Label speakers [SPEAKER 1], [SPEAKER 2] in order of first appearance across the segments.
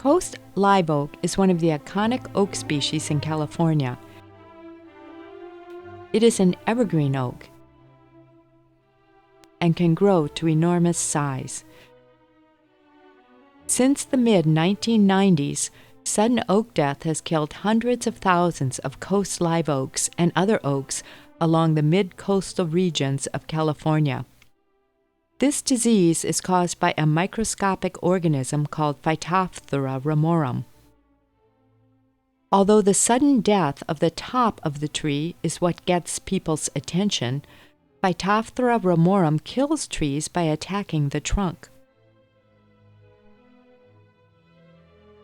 [SPEAKER 1] Coast live oak is one of the iconic oak species in California. It is an evergreen oak and can grow to enormous size. Since the mid-1990s, sudden oak death has killed hundreds of thousands of coast live oaks and other oaks along the mid-coastal regions of California. This disease is caused by a microscopic organism called Phytophthora ramorum. Although the sudden death of the top of the tree is what gets people's attention, Phytophthora ramorum kills trees by attacking the trunk.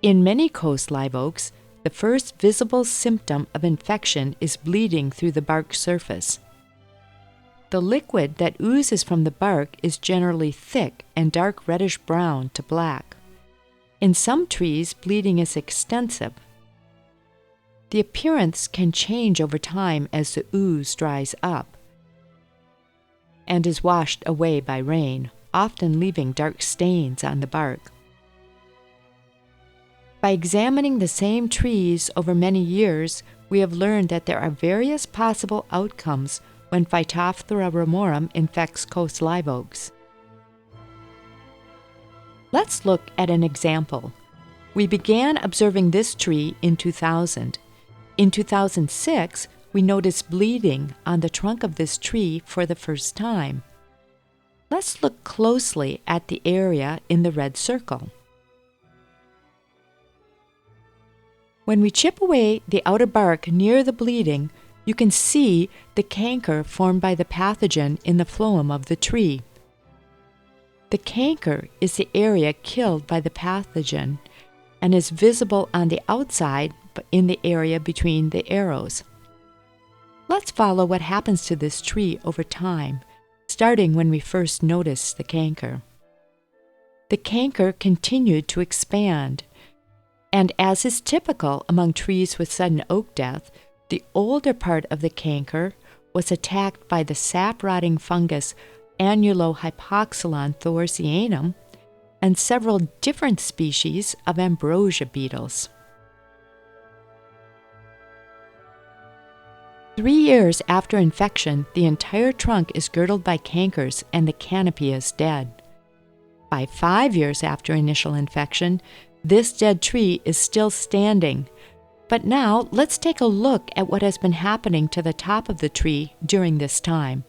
[SPEAKER 1] In many coast live oaks, the first visible symptom of infection is bleeding through the bark surface. The liquid that oozes from the bark is generally thick and dark reddish-brown to black. In some trees, bleeding is extensive. The appearance can change over time as the ooze dries up and is washed away by rain, often leaving dark stains on the bark. By examining the same trees over many years, we have learned that there are various possible outcomes when Phytophthora ramorum infects coast live oaks. Let's look at an example. We began observing this tree in 2000. In 2006, we noticed bleeding on the trunk of this tree for the first time. Let's look closely at the area in the red circle. When we chip away the outer bark near the bleeding, you can see the canker formed by the pathogen in the phloem of the tree. The canker is the area killed by the pathogen and is visible on the outside but in the area between the arrows. Let's follow what happens to this tree over time, starting when we first noticed the canker. The canker continued to expand, and as is typical among trees with sudden oak death, the older part of the canker was attacked by the sap-rotting fungus Annulohypoxylon thorsianum and several different species of ambrosia beetles. 3 years after infection, the entire trunk is girdled by cankers and the canopy is dead. By 5 years after initial infection, this dead tree is still standing. But now, let's take a look at what has been happening to the top of the tree during this time.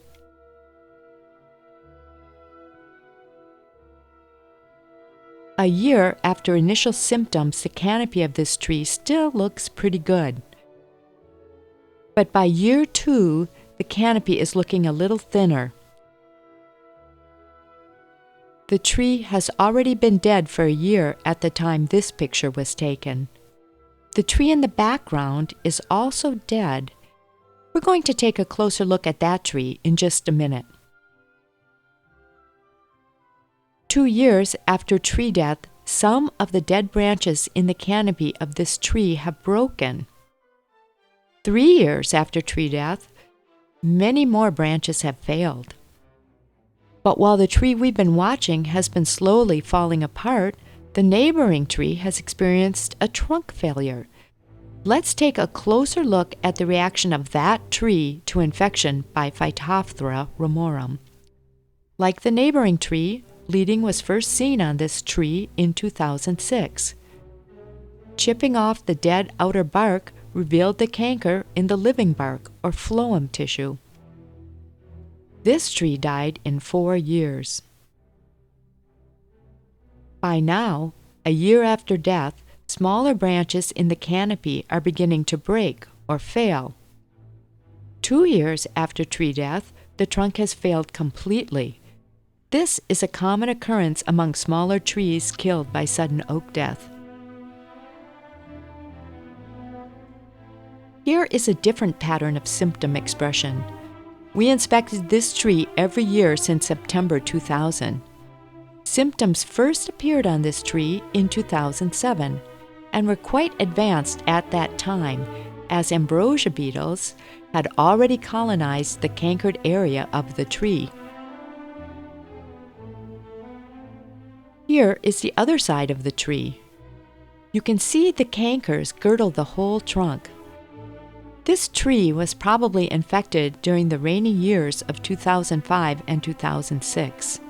[SPEAKER 1] A year after initial symptoms, the canopy of this tree still looks pretty good. But by year 2, the canopy is looking a little thinner. The tree has already been dead for a year at the time this picture was taken. The tree in the background is also dead. We're going to take a closer look at that tree in just a minute. 2 years after tree death, some of the dead branches in the canopy of this tree have broken. 3 years after tree death, many more branches have failed. But while the tree we've been watching has been slowly falling apart, the neighboring tree has experienced a trunk failure. Let's take a closer look at the reaction of that tree to infection by Phytophthora ramorum. Like the neighboring tree, bleeding was first seen on this tree in 2006. Chipping off the dead outer bark revealed the canker in the living bark or phloem tissue. This tree died in 4 years. By now, a year after death, smaller branches in the canopy are beginning to break or fail. 2 years after tree death, the trunk has failed completely. This is a common occurrence among smaller trees killed by sudden oak death. Here is a different pattern of symptom expression. We inspected this tree every year since September 2000. Symptoms first appeared on this tree in 2007 and were quite advanced at that time, as ambrosia beetles had already colonized the cankered area of the tree. Here is the other side of the tree. You can see the cankers girdle the whole trunk. This tree was probably infected during the rainy years of 2005 and 2006.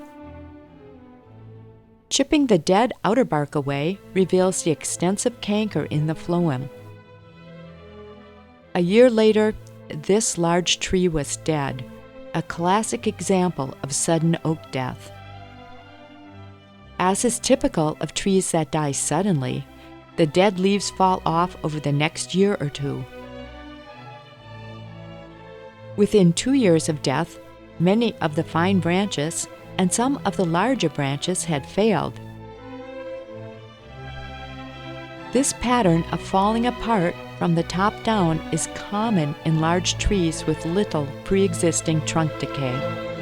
[SPEAKER 1] Chipping the dead outer bark away reveals the extensive canker in the phloem. A year later, this large tree was dead, a classic example of sudden oak death. As is typical of trees that die suddenly, the dead leaves fall off over the next year or two. Within 2 years of death, many of the fine branches and some of the larger branches had failed. This pattern of falling apart from the top down is common in large trees with little pre-existing trunk decay.